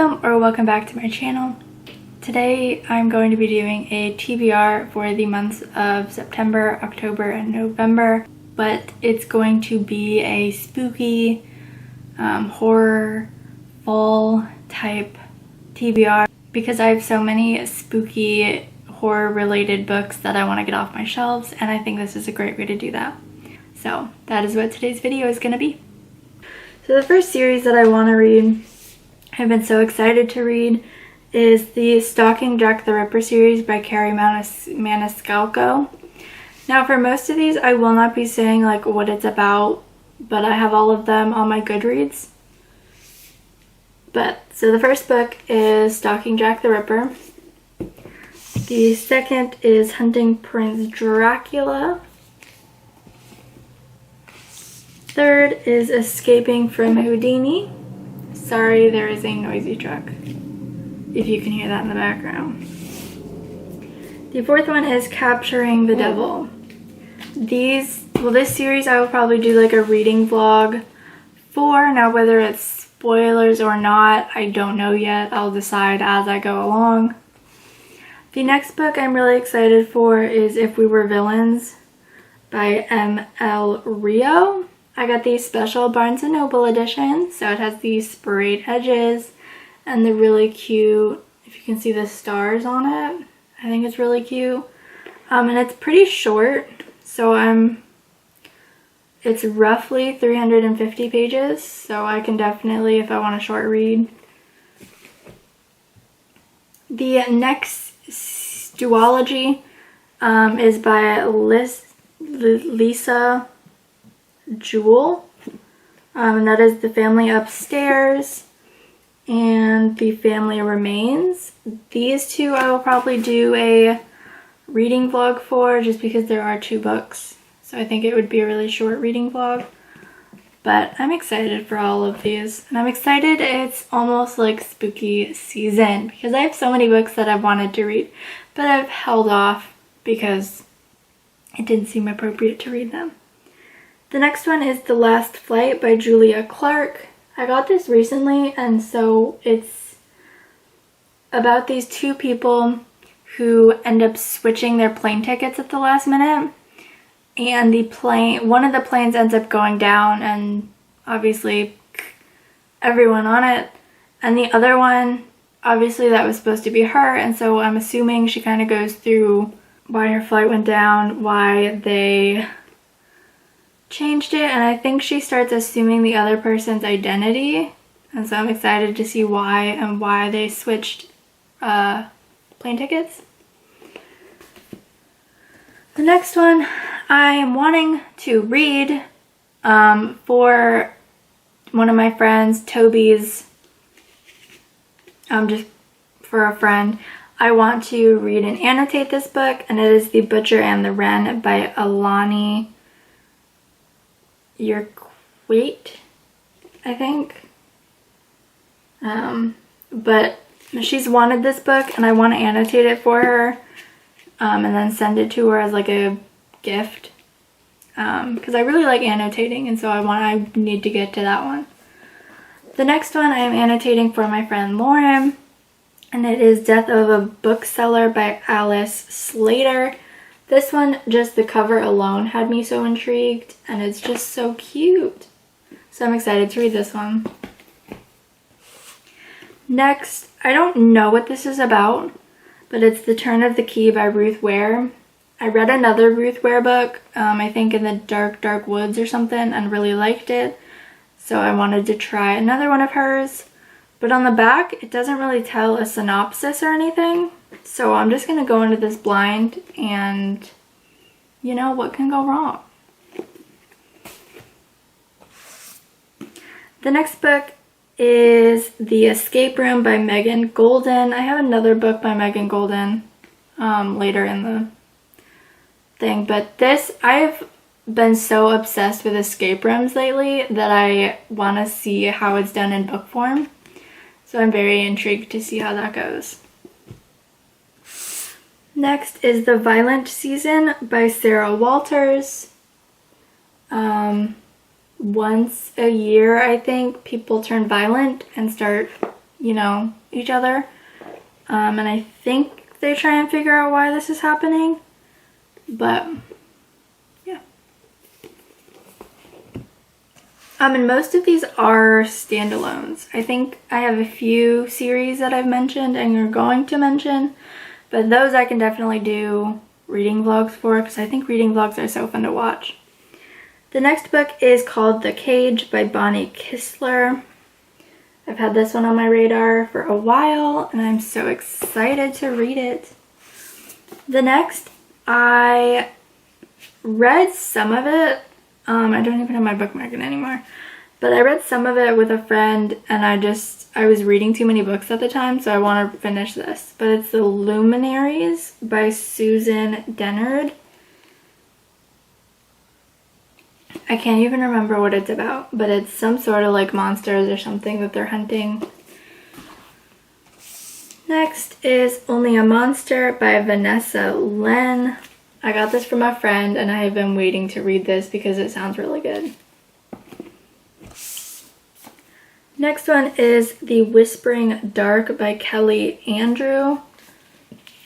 Welcome or welcome back to my channel. Today I'm going to be doing a TBR for the months of September, October, and November, but it's going to be a spooky horror fall type TBR because I have so many spooky horror related books that I want to get off my shelves, and I think this is a great way to do that. So that is what today's video is going to be. So the first series that I want to read, I've been so excited to read, is the Stalking Jack the Ripper series by Carrie Maniscalco. Now for most of these I will not be saying like what it's about, but I have all of them on my Goodreads. So the first book is Stalking Jack the Ripper. The second is Hunting Prince Dracula. Third is Escaping from Houdini. Sorry, there is a noisy truck, if you can hear that in the background. The fourth one is Capturing the Devil. This series I will probably do like a reading vlog for. Now whether it's spoilers or not, I don't know yet. I'll decide as I go along. The next book I'm really excited for is If We Were Villains by M.L. Rio. I got the special Barnes & Noble edition, so it has these sprayed edges and the really cute, if you can see the stars on it, I think it's really cute. And it's pretty short, so it's roughly 350 pages, so I can definitely, if I want a short read. The next duology is by Lisa Jewell, and that is The Family Upstairs and The Family Remains. These two I will probably do a reading vlog for, just because there are two books, so I think it would be a really short reading vlog. But I'm excited for all of these, and I'm excited it's almost like spooky season because I have so many books that I've wanted to read, but I've held off because it didn't seem appropriate to read them. The next one is The Last Flight by Julia Clark. I got this recently, and so it's about these two people who end up switching their plane tickets at the last minute, and one of the planes ends up going down, and obviously everyone on it, and the other one, obviously that was supposed to be her, and so I'm assuming she kind of goes through why her flight went down, why they changed it, and I think she starts assuming the other person's identity, and so I'm excited to see why and why they switched plane tickets. The next one I am wanting to read for one of my friends, Toby's, just for a friend. I want to read and annotate this book, and it is The Butcher and the Wren by Alani Yerquate, I think. But she's wanted this book, and I want to annotate it for her and then send it to her as like a gift, because I really like annotating, and so I need to get to that one. The next one I am annotating for my friend Lauren, and it is Death of a Bookseller by Alice Slater. This one, just the cover alone had me so intrigued, and it's just so cute. So I'm excited to read this one. Next, I don't know what this is about, but it's The Turn of the Key by Ruth Ware. I read another Ruth Ware book, I think in the Dark Woods or something, and really liked it. So I wanted to try another one of hers. But on the back, it doesn't really tell a synopsis or anything. So I'm just going to go into this blind, and you know, what can go wrong? The next book is The Escape Room by Megan Golden. I have another book by Megan Golden later in the thing, but this, I've been so obsessed with escape rooms lately that I want to see how it's done in book form. So I'm very intrigued to see how that goes. Next is The Violent Season by Sarah Walters. Once a year, I think, people turn violent and start you know, each other. And I think they try and figure out why this is happening. But yeah. And most of these are standalones. I think I have a few series that I've mentioned and are going to mention, but those I can definitely do reading vlogs for, because I think reading vlogs are so fun to watch. The next book is called The Cage by Bonnie Kistler. I've had this one on my radar for a while, and I'm so excited to read it. The next, I read some of it. I don't even have my bookmark anymore. But I read some of it with a friend, and I was reading too many books at the time, so I want to finish this. But it's The Luminaries by Susan Dennard. I can't even remember what it's about, but it's some sort of like monsters or something that they're hunting. Next is Only a Monster by Vanessa Len. I got this from a friend and I have been waiting to read this because it sounds really good. Next one is The Whispering Dark by Kelly Andrew.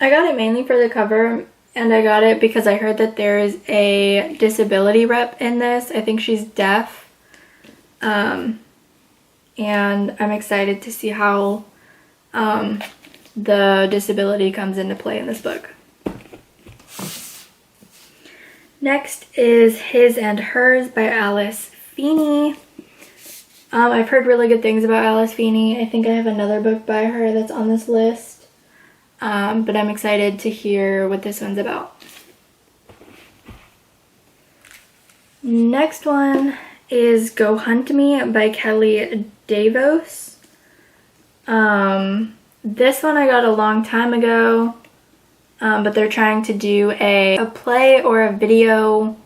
I got it mainly for the cover, and I got it because I heard that there is a disability rep in this. I think she's deaf. And I'm excited to see how the disability comes into play in this book. Next is His and Hers by Alice Feeney. I've heard really good things about Alice Feeney. I think I have another book by her that's on this list. But I'm excited to hear what this one's about. Next one is Go Hunt Me by Kelly Davos. This one I got a long time ago, but they're trying to do a play or a video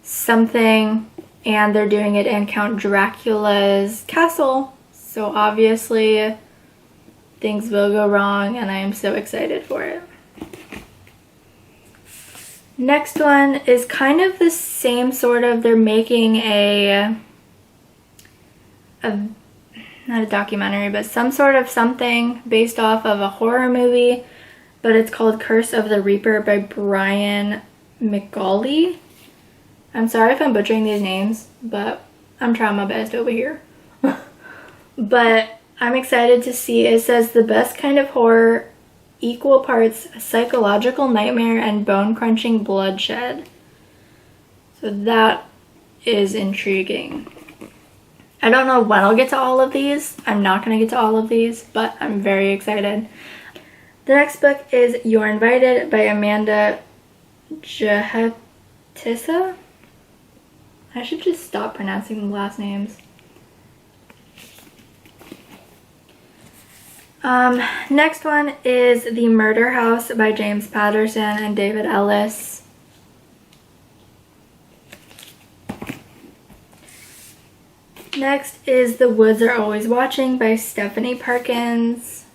something, and they're doing it in Count Dracula's castle. So obviously things will go wrong, and I am so excited for it. Next one is kind of the same sort of, they're making not a documentary, but some sort of something based off of a horror movie, but it's called Curse of the Reaper by Brian McGauley. I'm sorry if I'm butchering these names, but I'm trying my best over here. But I'm excited to see. It says the best kind of horror, equal parts psychological nightmare and bone-crunching bloodshed. So that is intriguing. I don't know when I'll get to all of these. I'm not going to get to all of these, but I'm very excited. The next book is You're Invited by Amanda Jahatissa. I should just stop pronouncing the last names. Next one is The Murder House by James Patterson and David Ellis. Next is The Woods Are Always Watching by Stephanie Perkins.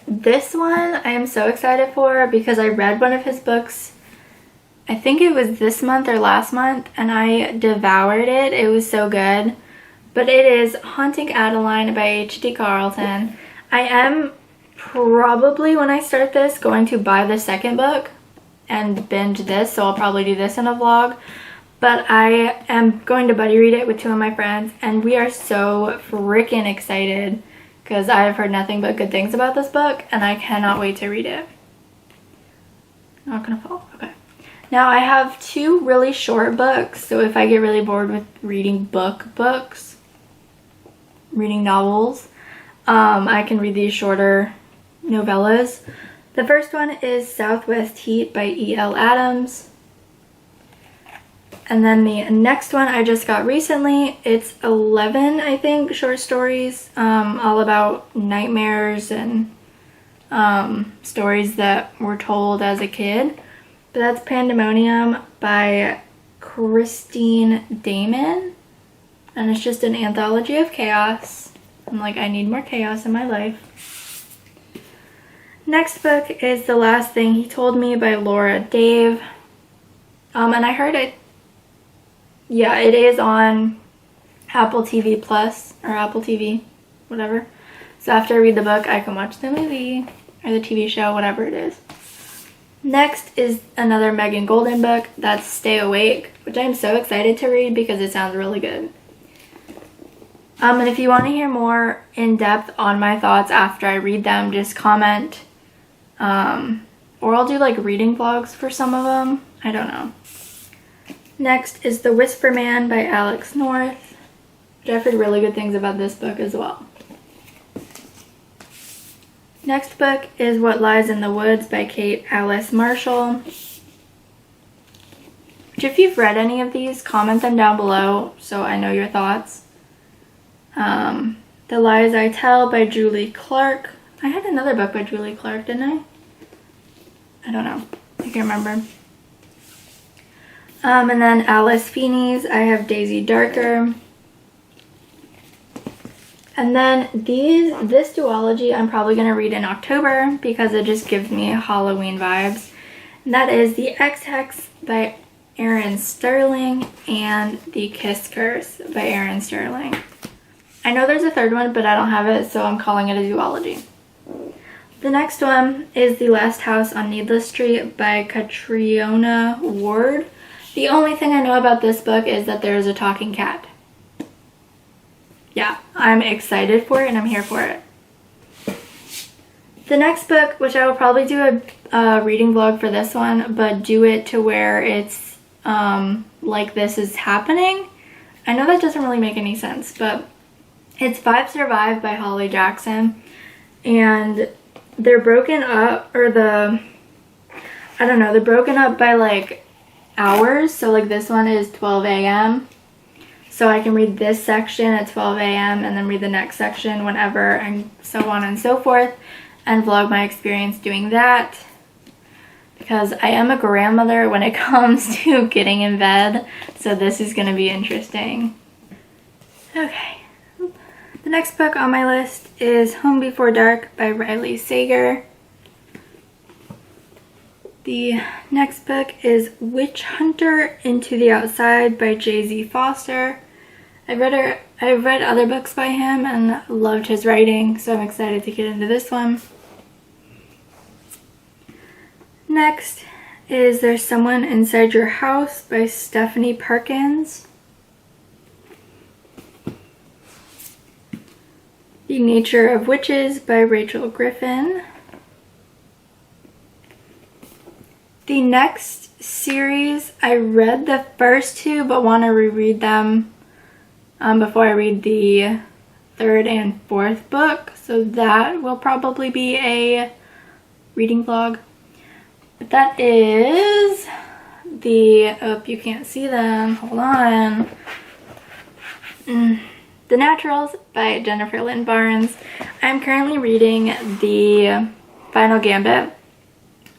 This one I am so excited for because I read one of his books, I think it was this month or last month, and I devoured it. It was so good. But it is Haunting Adeline by H.D. Carlton. I am probably, when I start this, going to buy the second book and binge this, so I'll probably do this in a vlog. But I am going to buddy read it with two of my friends, and we are so freaking excited because I have heard nothing but good things about this book, and I cannot wait to read it. Not gonna fall? Okay. Now I have two really short books, so if I get really bored with reading books, reading novels, I can read these shorter novellas. The first one is Southwest Heat by E.L. Adams. And then the next one I just got recently, it's 11, I think, short stories, all about nightmares and stories that were told as a kid. But that's Pandemonium by Christine Damon. And it's just an anthology of chaos. I'm like, I need more chaos in my life. Next book is The Last Thing He Told Me by Laura Dave. And I heard it, yeah, it is on Apple TV Plus or Apple TV, whatever. So after I read the book, I can watch the movie or the TV show, whatever it is. Next is another Megan Golden book. That's Stay Awake, which I'm so excited to read because it sounds really good. And if you want to hear more in depth on my thoughts after I read them, just comment. Or I'll do like reading vlogs for some of them. I don't know. Next is The Whisper Man by Alex North, which I've heard really good things about this book as well. Next book is What Lies in the Woods by Kate Alice Marshall. Which if you've read any of these, comment them down below so I know your thoughts. The Lies I Tell by Julie Clark. I had another book by Julie Clark, didn't I? I don't know. I can't remember. And then Alice Feeney's I Have Daisy Darker. And then this duology I'm probably going to read in October because it just gives me Halloween vibes. And that is The X-Hex by Erin Sterling and The Kiss Curse by Erin Sterling. I know there's a third one, but I don't have it, so I'm calling it a duology. The next one is The Last House on Needless Street by Catriona Ward. The only thing I know about this book is that there is a talking cat. Yeah, I'm excited for it and I'm here for it. The next book, which I will probably do a reading vlog for this one, but do it to where it's like this is happening. I know that doesn't really make any sense, but it's Five Survive by Holly Jackson. And they're broken up, or they're broken up by like hours. So like this one is 12 a.m. So I can read this section at 12 a.m. and then read the next section whenever, and so on and so forth, and vlog my experience doing that. Because I am a grandmother when it comes to getting in bed, so this is going to be interesting. Okay. The next book on my list is Home Before Dark by Riley Sager. The next book is Witch Hunter Into the Outside by J.Z. Foster. I've read other books by him and loved his writing, so I'm excited to get into this one. Next is There's Someone Inside Your House by Stephanie Perkins. The Nature of Witches by Rachel Griffin. The next series, I read the first two but want to reread them before I read the third and fourth book, so that will probably be a reading vlog. But that is oh, you can't see them, hold on. The Naturals by Jennifer Lynn Barnes. I'm currently reading The Final Gambit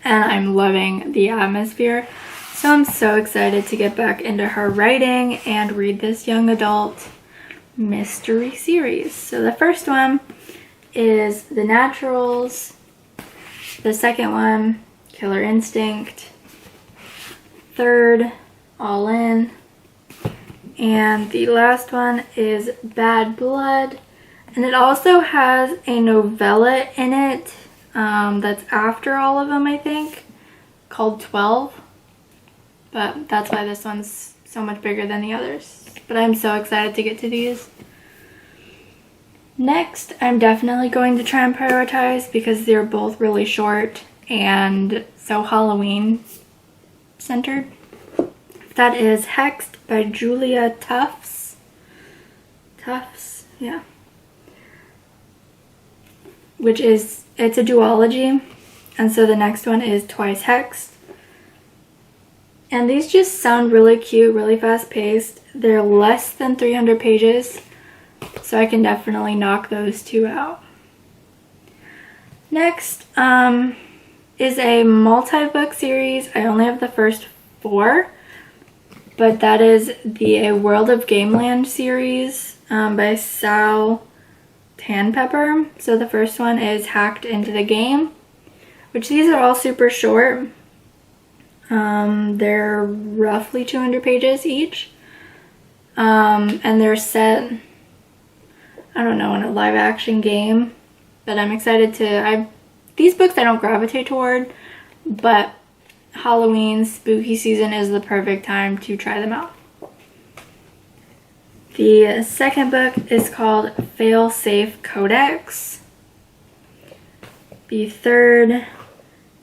and I'm loving the atmosphere. So I'm so excited to get back into her writing and read this young adult mystery series. So the first one is The Naturals. The second one, Killer Instinct. Third, All In. And the last one is Bad Blood. And it also has a novella in it that's after all of them, I think, called 12. But that's why this one's so much bigger than the others. But I'm so excited to get to these. Next, I'm definitely going to try and prioritize because they're both really short and so Halloween centered. That is Hexed by Julia Tufts. Tufts, yeah. It's a duology. And so the next one is Twice Hexed. And these just sound really cute, really fast paced. They're less than 300 pages. So I can definitely knock those two out. Next is a multi-book series. I only have the first 4. But that is the A World of Gameland series by Sal Tanpepper. So the first one is Hacked into the Game, which these are all super short. They're roughly 200 pages each. And they're set, I don't know, in a live action game. But I'm excited to, these books I don't gravitate toward, but Halloween, spooky season is the perfect time to try them out. The second book is called Fail-Safe Codex. The third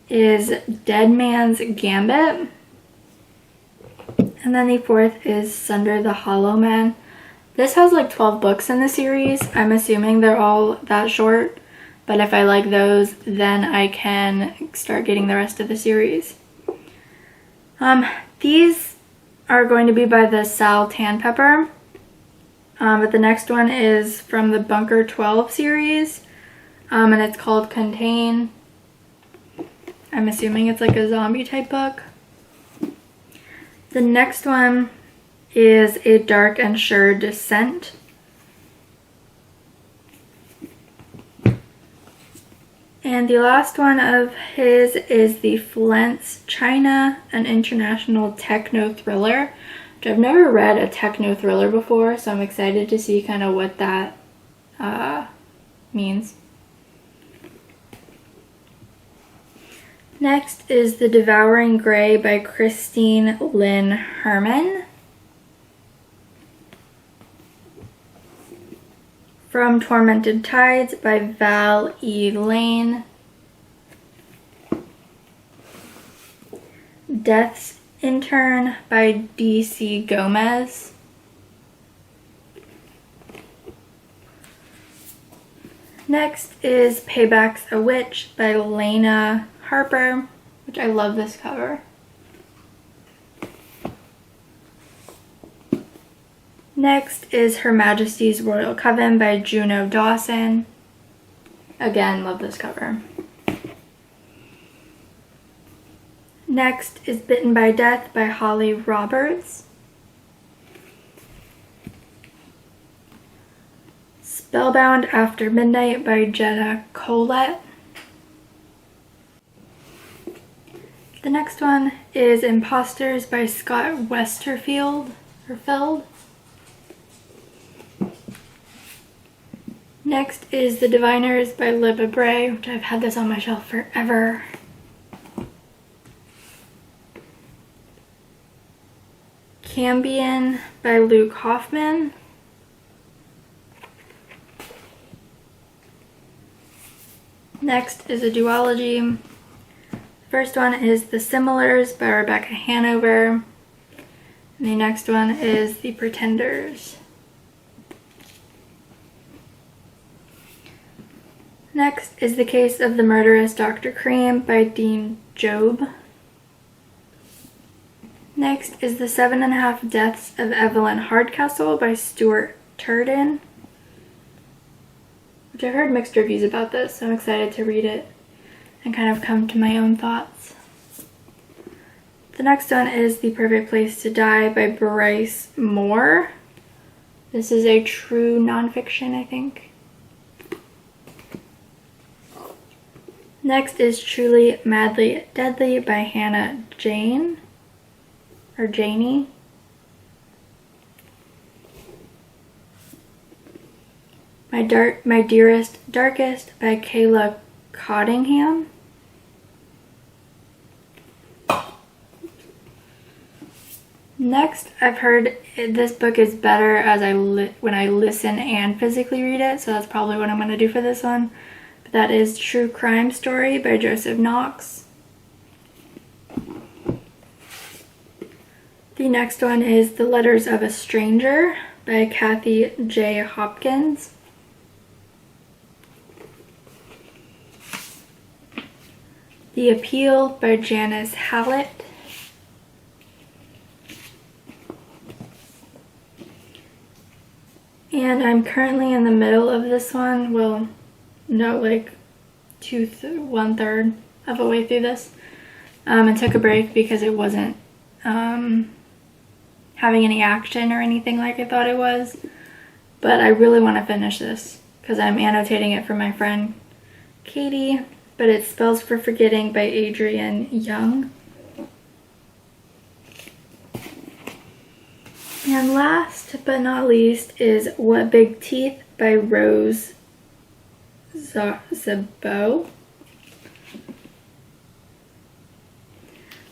is Dead Man's Gambit. And then the fourth is Sunder the Hollow Man. This has like 12 books in the series. I'm assuming they're all that short. But if I like those, then I can start getting the rest of the series. These are going to be by the Sal Tanpepper. But the next one is from the Bunker 12 series. And it's called Contain. I'm assuming it's like a zombie type book. The next one is A Dark and Sure Descent. And the last one of his is the Flens China, an international techno thriller, which I've never read a techno thriller before, so I'm excited to see kind of what that means. Next is The Devouring Grey by Christine Lynn Herman. From Tormented Tides by Val E. Lane. Death's Intern by D.C. Gomez. Next is Payback's a Witch by Lena Harper, which I love this cover. Next is Her Majesty's Royal Coven by Juno Dawson. Again, love this cover. Next is Bitten by Death by Holly Roberts. Spellbound After Midnight by Jenna Colette. The next one is Imposters by Scott Westerfield, or Feld. Next is The Diviners by Libba Bray, which I've had this on my shelf forever. Cambion by Luke Hoffman. Next is a duology. First one is The Similars by Rebecca Hanover. And the next one is The Pretenders. Next is The Case of the Murderous Dr. Cream by Dean Job. Next is The 7.5 Deaths of Evelyn Hardcastle by Stuart Turden, which I've heard mixed reviews about this, so I'm excited to read it and kind of come to my own thoughts. The next one is The Perfect Place to Die by Bryce Moore. This is a true nonfiction, I think. Next is Truly Madly Deadly by Hannah Jane, or Janie. My Dearest Darkest by Kayla Cottingham. Next, I've heard this book is better as when I listen and physically read it, so that's probably what I'm going to do for this one. But that is True Crime Story by Joseph Knox. The next one is The Letters of a Stranger by Kathy J. Hopkins. The Appeal by Janice Hallett. And I'm currently in the middle of this one. Well, no, like 1/3 of a way through this. I took a break because it wasn't having any action or anything like I thought it was. But I really want to finish this because I'm annotating it for my friend Katie. But it's Spells for Forgetting by Adrienne Young. And last but not least is What Big Teeth by Rose Zabo.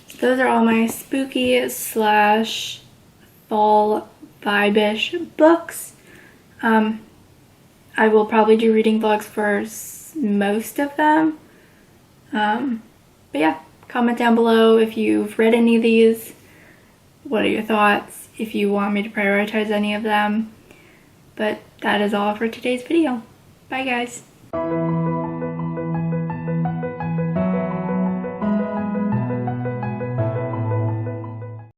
So those are all my spooky slash fall vibe-ish books. I will probably do reading vlogs for most of them. But yeah, comment down below if you've read any of these. What are your thoughts? If you want me to prioritize any of them. But that is all for today's video. Bye guys.